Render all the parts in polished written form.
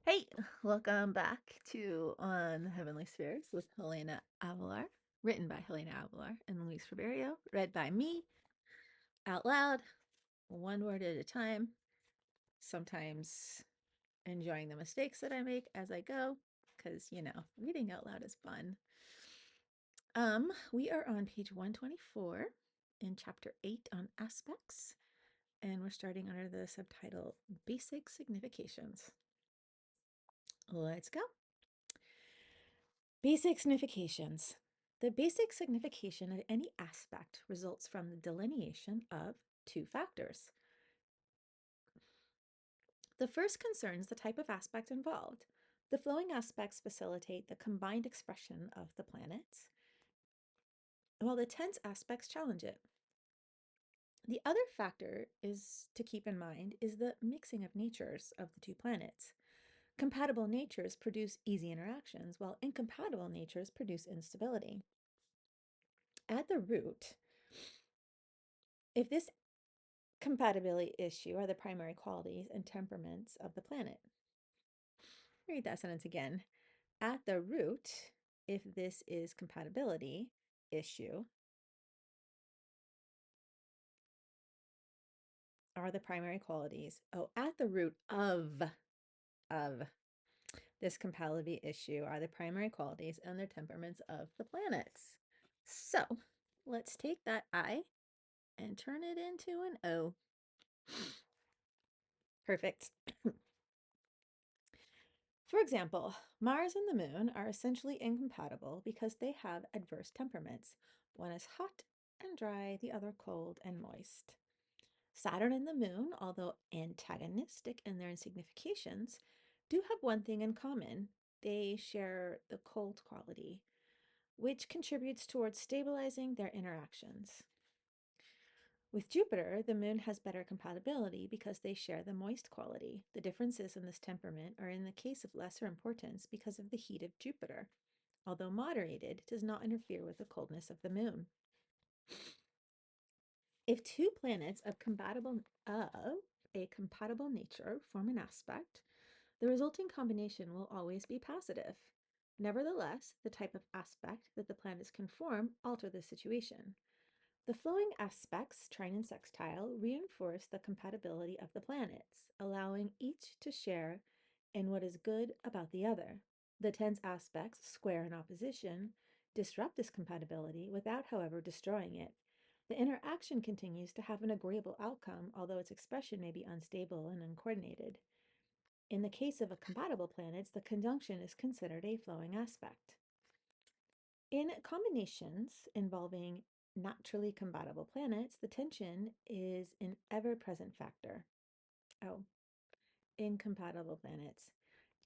Hey, welcome back to On the Heavenly Spheres with Helena Avalar, written by Helena Avalar and Luis Ribeiro, read by me out loud, one word at a time, sometimes enjoying the mistakes that I make as I go, because, reading out loud is fun. We are on page 124 in chapter 8 on aspects, and we're starting under the subtitle Basic Significations. Let's go. Basic significations. The basic signification of any aspect results from the delineation of two factors. The first concerns the type of aspect involved. The flowing aspects facilitate the combined expression of the planets, while the tense aspects challenge it. The other factor is to keep in mind is the mixing of natures of the two planets. Compatible natures produce easy interactions, while incompatible natures produce instability. At the root, if this compatibility issue are the primary qualities and temperaments of the planet. Read that sentence again. At the root, if this is compatibility issue, are the primary qualities. Oh, at the root of this compatibility issue are the primary qualities and their temperaments of the planets. So let's take that I and turn it into an O. Perfect. For example, Mars and the Moon are essentially incompatible because they have adverse temperaments. One is hot and dry, the other cold and moist. Saturn and the Moon, although antagonistic in their insignifications, do have one thing in common. They share the cold quality, which contributes towards stabilizing their interactions. With Jupiter, the Moon has better compatibility because they share the moist quality. The differences in this temperament are in the case of lesser importance because of the heat of Jupiter, although moderated, does not interfere with the coldness of the Moon. If two planets of a compatible nature form an aspect, the resulting combination will always be positive. Nevertheless, the type of aspect that the planets can form alter the situation. The flowing aspects, trine and sextile, reinforce the compatibility of the planets, allowing each to share in what is good about the other. The tense aspects, square and opposition, disrupt this compatibility without, however, destroying it. The interaction continues to have an agreeable outcome, although its expression may be unstable and uncoordinated. In the case of compatible planets, the conjunction is considered a flowing aspect. In combinations involving naturally compatible planets, the tension is an ever-present factor. Oh, incompatible planets.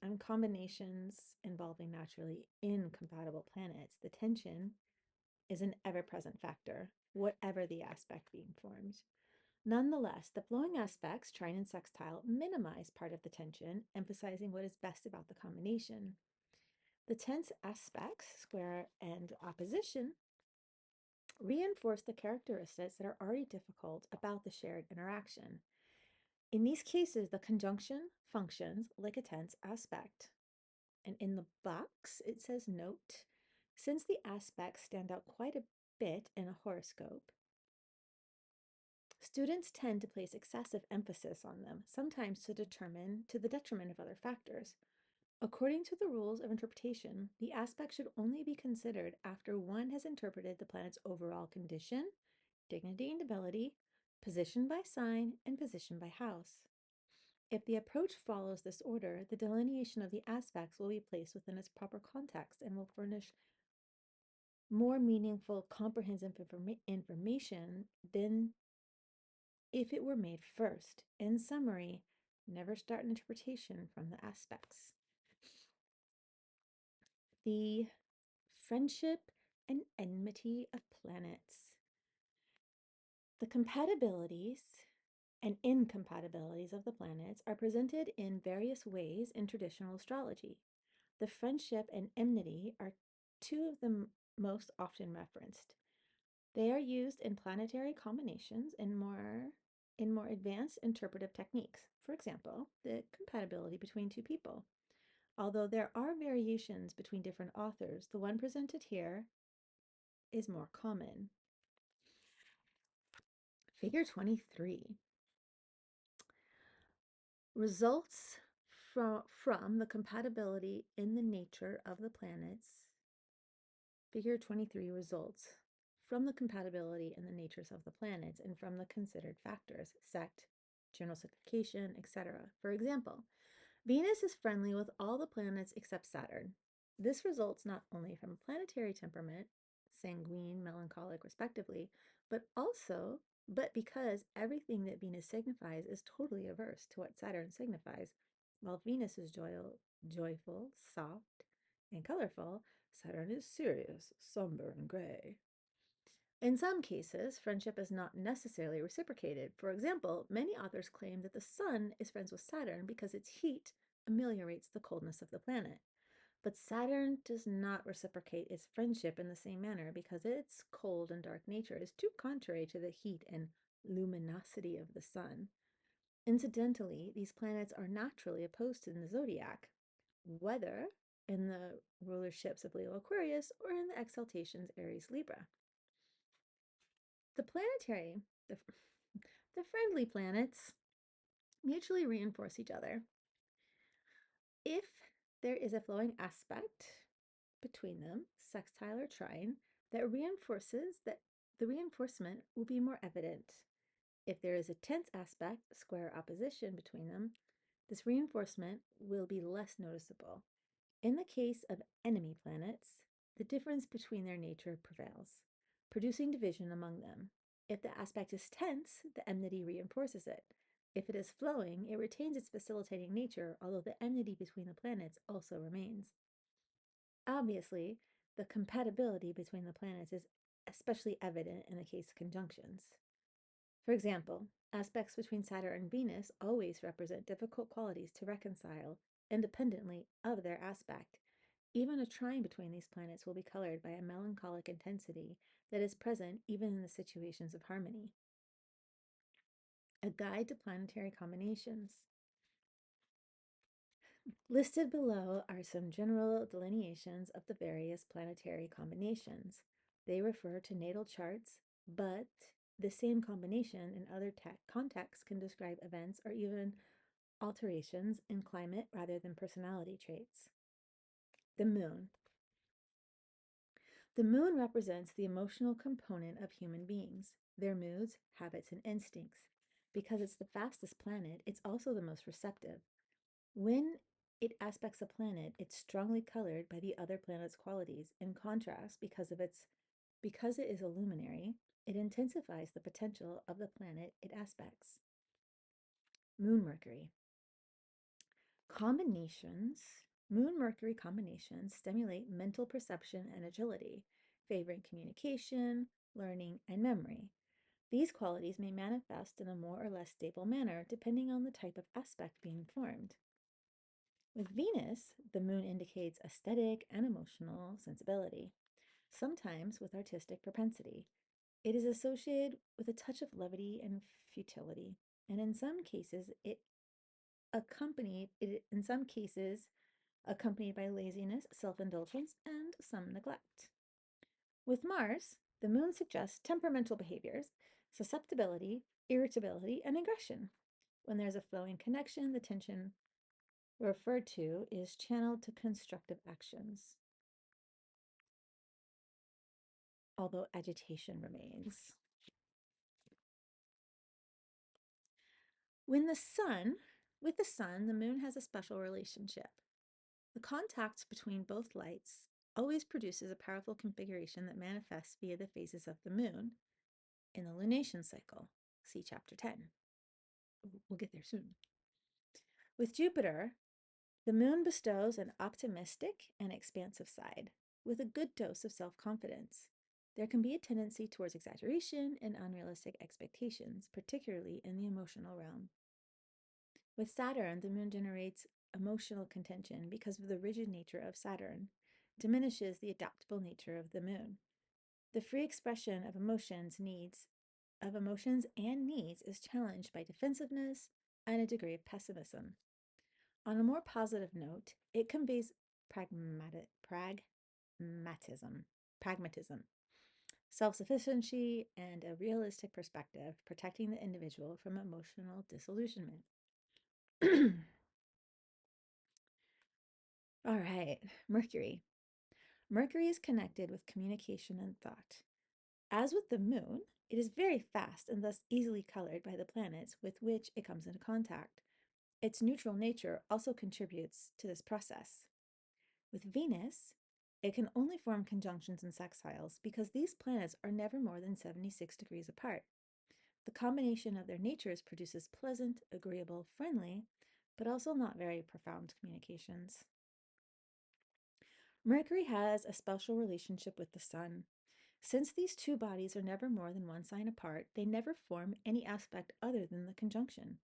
And combinations involving naturally incompatible planets, the tension is an ever-present factor, whatever the aspect being formed. Nonetheless, the flowing aspects, trine and sextile, minimize part of the tension, emphasizing what is best about the combination. The tense aspects, square and opposition, reinforce the characteristics that are already difficult about the shared interaction. In these cases, the conjunction functions like a tense aspect. And in the box, it says note, since the aspects stand out quite a bit in a horoscope, students tend to place excessive emphasis on them, sometimes to the detriment of other factors. According to the rules of interpretation, the aspect should only be considered after one has interpreted the planet's overall condition, dignity and ability, position by sign, and position by house. If the approach follows this order, the delineation of the aspects will be placed within its proper context and will furnish more meaningful, comprehensive information than if it were made first. In summary, never start an interpretation from the aspects. The friendship and enmity of planets. The compatibilities and incompatibilities of the planets are presented in various ways in traditional astrology. The friendship and enmity are two of the most often referenced. They are used in planetary combinations and in more advanced interpretive techniques. For example, the compatibility between two people. Although there are variations between different authors, the one presented here is more common. Figure 23. Results from the compatibility in the nature of the planets. Figure 23 results from the compatibility in the natures of the planets and from the considered factors, sect, general signification, etc. For example, Venus is friendly with all the planets except Saturn. This results not only from planetary temperament, sanguine, melancholic, respectively, but because everything that Venus signifies is totally averse to what Saturn signifies. While Venus is joyful, soft, and colorful, Saturn is serious, somber, and gray. In some cases, friendship is not necessarily reciprocated. For example, many authors claim that the Sun is friends with Saturn because its heat ameliorates the coldness of the planet. But Saturn does not reciprocate its friendship in the same manner because its cold and dark nature is too contrary to the heat and luminosity of the Sun. Incidentally, these planets are naturally opposed in the zodiac, whether in the rulerships of Leo Aquarius or in the exaltations Aries Libra. The planetary, the friendly planets mutually reinforce each other. If there is a flowing aspect between them, sextile or trine, that reinforces that the reinforcement will be more evident. If there is a tense aspect, square opposition between them, this reinforcement will be less noticeable. In the case of enemy planets, the difference between their nature prevails, producing division among them. If the aspect is tense, the enmity reinforces it. If it is flowing, it retains its facilitating nature, although the enmity between the planets also remains. Obviously, the compatibility between the planets is especially evident in the case of conjunctions. For example, aspects between Saturn and Venus always represent difficult qualities to reconcile independently of their aspect. Even a trine between these planets will be colored by a melancholic intensity that is present even in the situations of harmony. A guide to planetary combinations. Listed below are some general delineations of the various planetary combinations. They refer to natal charts, but the same combination in other contexts can describe events or even alterations in climate rather than personality traits. The moon. The moon represents the emotional component of human beings, their moods, habits, and instincts. Because it's the fastest planet, it's also the most receptive. When it aspects a planet, it's strongly colored by the other planet's qualities. In contrast, because it is a luminary, it intensifies the potential of the planet it aspects. Moon Mercury. Moon Mercury combinations stimulate mental perception and agility, favoring communication, learning, and memory. These qualities may manifest in a more or less stable manner depending on the type of aspect being formed. With Venus, the moon indicates aesthetic and emotional sensibility, sometimes with artistic propensity. It is associated with a touch of levity and futility, and in some cases accompanied by laziness, self-indulgence, and some neglect. With Mars, the moon suggests temperamental behaviors, susceptibility, irritability, and aggression. When there's a flowing connection, the tension referred to is channeled to constructive actions, although agitation remains. With the sun, the moon has a special relationship. The contact between both lights always produces a powerful configuration that manifests via the phases of the moon in the lunation cycle. See chapter 10. We'll get there soon. With Jupiter, the moon bestows an optimistic and expansive side, with a good dose of self-confidence. There can be a tendency towards exaggeration and unrealistic expectations, particularly in the emotional realm. With Saturn, the moon generates emotional contention because of the rigid nature of Saturn, diminishes the adaptable nature of the moon. The free expression of emotions and needs is challenged by defensiveness and a degree of pessimism. On a more positive note, it conveys pragmatism, pragmatism, self-sufficiency, and a realistic perspective, protecting the individual from emotional disillusionment. All right, Mercury. Mercury is connected with communication and thought. As with the moon, it is very fast and thus easily colored by the planets with which it comes into contact. Its neutral nature also contributes to this process. With Venus, it can only form conjunctions and sextiles because these planets are never more than 76 degrees apart. The combination of their natures produces pleasant, agreeable, friendly, but also not very profound communications. Mercury has a special relationship with the Sun. Since these two bodies are never more than one sign apart, they never form any aspect other than the conjunction.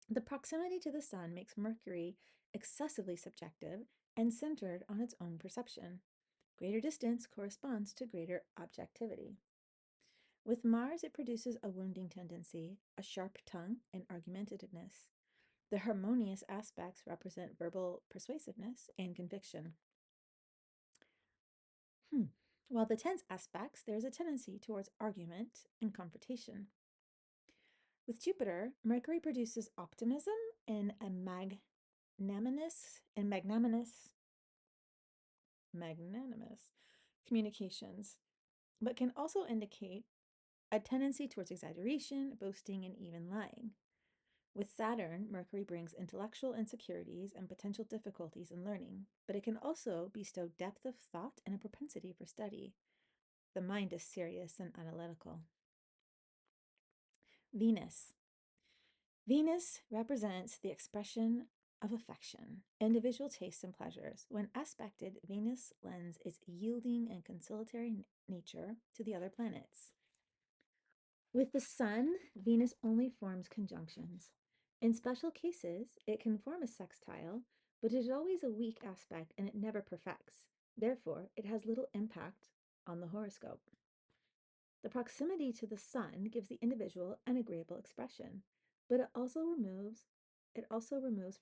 The proximity to the Sun makes Mercury excessively subjective and centered on its own perception. Greater distance corresponds to greater objectivity. With Mars, it produces a wounding tendency, a sharp tongue, and argumentativeness. The harmonious aspects represent verbal persuasiveness and conviction. While the tense aspects, there is a tendency towards argument and confrontation. With Jupiter, Mercury produces optimism and a magnanimous communications, but can also indicate a tendency towards exaggeration, boasting, and even lying. With Saturn, Mercury brings intellectual insecurities and potential difficulties in learning, but it can also bestow depth of thought and a propensity for study. The mind is serious and analytical. Venus. Venus represents the expression of affection, individual tastes, and pleasures. When aspected, Venus lends its yielding and conciliatory nature to the other planets. With the Sun, Venus only forms conjunctions. In special cases, it can form a sextile, but it is always a weak aspect and it never perfects. Therefore, it has little impact on the horoscope. The proximity to the Sun gives the individual an agreeable expression, but it also removes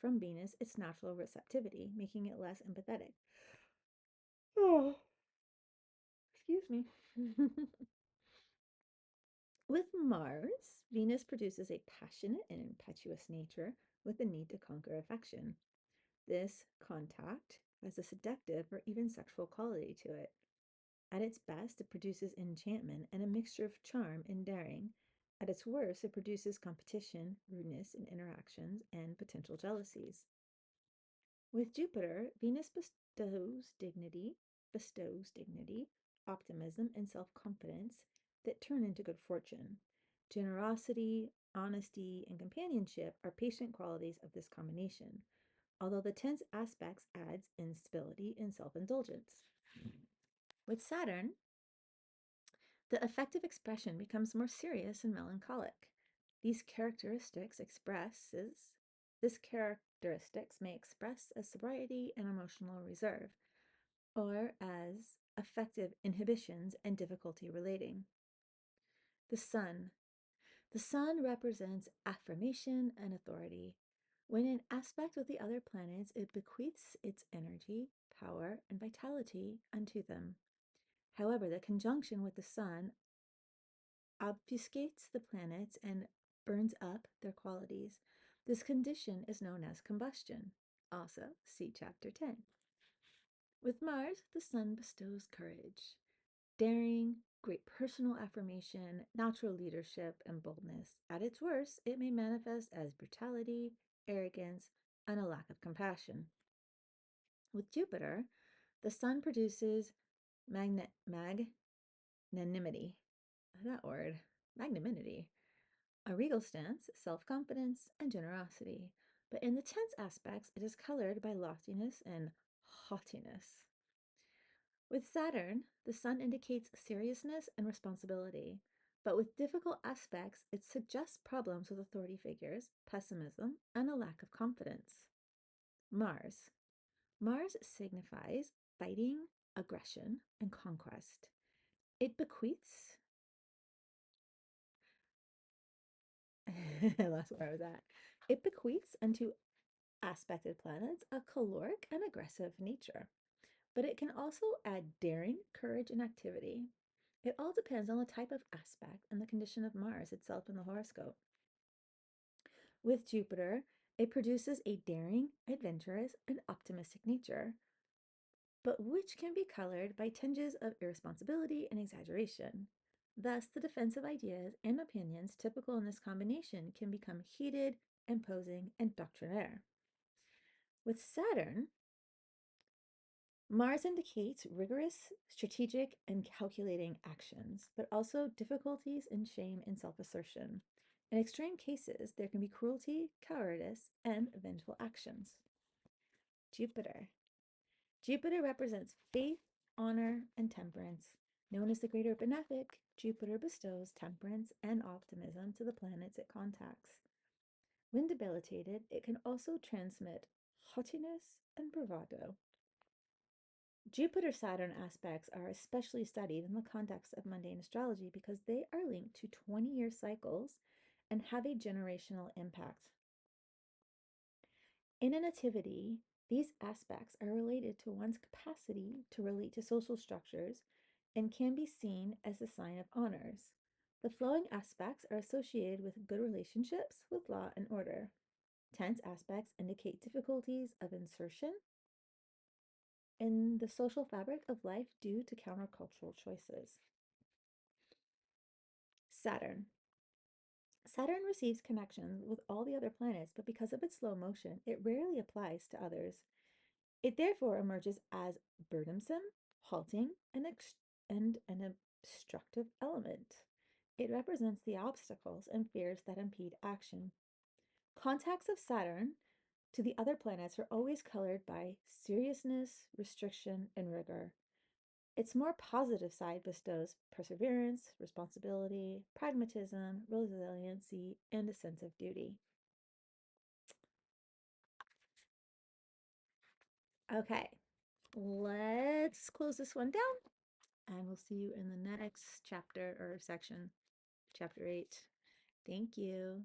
from Venus its natural receptivity, making it less empathetic. Oh, excuse me. With Mars, Venus produces a passionate and impetuous nature with a need to conquer affection. This contact has a seductive or even sexual quality to it. At its best, it produces enchantment and a mixture of charm and daring. At its worst, it produces competition, rudeness in interactions, and potential jealousies. With Jupiter, Venus bestows dignity, optimism, and self-confidence that turn into good fortune. Generosity, honesty, and companionship are patient qualities of this combination, although the tense aspects adds instability and self-indulgence. With Saturn, the affective expression becomes more serious and melancholic. These characteristics expresses this characteristics may express as sobriety and emotional reserve, or as affective inhibitions and difficulty relating. The Sun. The Sun represents affirmation and authority. When in aspect with the other planets, it bequeaths its energy, power, and vitality unto them. However, the conjunction with the Sun obfuscates the planets and burns up their qualities. This condition is known as combustion. Also, see Chapter 10. With Mars, the Sun bestows courage, daring, great personal affirmation, natural leadership, and boldness. At its worst, it may manifest as brutality, arrogance, and a lack of compassion. With Jupiter, the Sun produces magnanimity. That word, magnanimity, a regal stance, self-confidence, and generosity. But in the tense aspects, it is colored by loftiness and haughtiness. With Saturn, the Sun indicates seriousness and responsibility, but with difficult aspects, it suggests problems with authority figures, pessimism, and a lack of confidence. Mars. Mars signifies fighting, aggression, and conquest. It bequeaths That's where I was at. It bequeaths unto aspected planets a caloric and aggressive nature, but it can also add daring, courage, and activity. It all depends on the type of aspect and the condition of Mars itself in the horoscope. With Jupiter, it produces a daring, adventurous, and optimistic nature, but which can be colored by tinges of irresponsibility and exaggeration. Thus, the defensive ideas and opinions typical in this combination can become heated, imposing, and doctrinaire. With Saturn, Mars indicates rigorous, strategic, and calculating actions, but also difficulties in shame and self assertion. In extreme cases, there can be cruelty, cowardice, and vengeful actions. Jupiter. Jupiter represents faith, honor, and temperance. Known as the greater benefic, Jupiter bestows temperance and optimism to the planets it contacts. When debilitated, it can also transmit haughtiness and bravado. Jupiter Saturn aspects are especially studied in the context of mundane astrology because they are linked to 20-year cycles and have a generational impact. In a nativity, these aspects are related to one's capacity to relate to social structures and can be seen as a sign of honors. The flowing aspects are associated with good relationships with law and order. Tense aspects indicate difficulties of insertion in the social fabric of life due to countercultural choices. Saturn. Saturn receives connections with all the other planets, but because of its slow motion, it rarely applies to others. It therefore emerges as burdensome, halting, and an obstructive element. It represents the obstacles and fears that impede action. Contacts of Saturn to the other planets are always colored by seriousness, restriction, and rigor. Its more positive side bestows perseverance, responsibility, pragmatism, resiliency, and a sense of duty. Okay, let's close this one down and we'll see you in the next chapter or section, chapter 8. Thank you.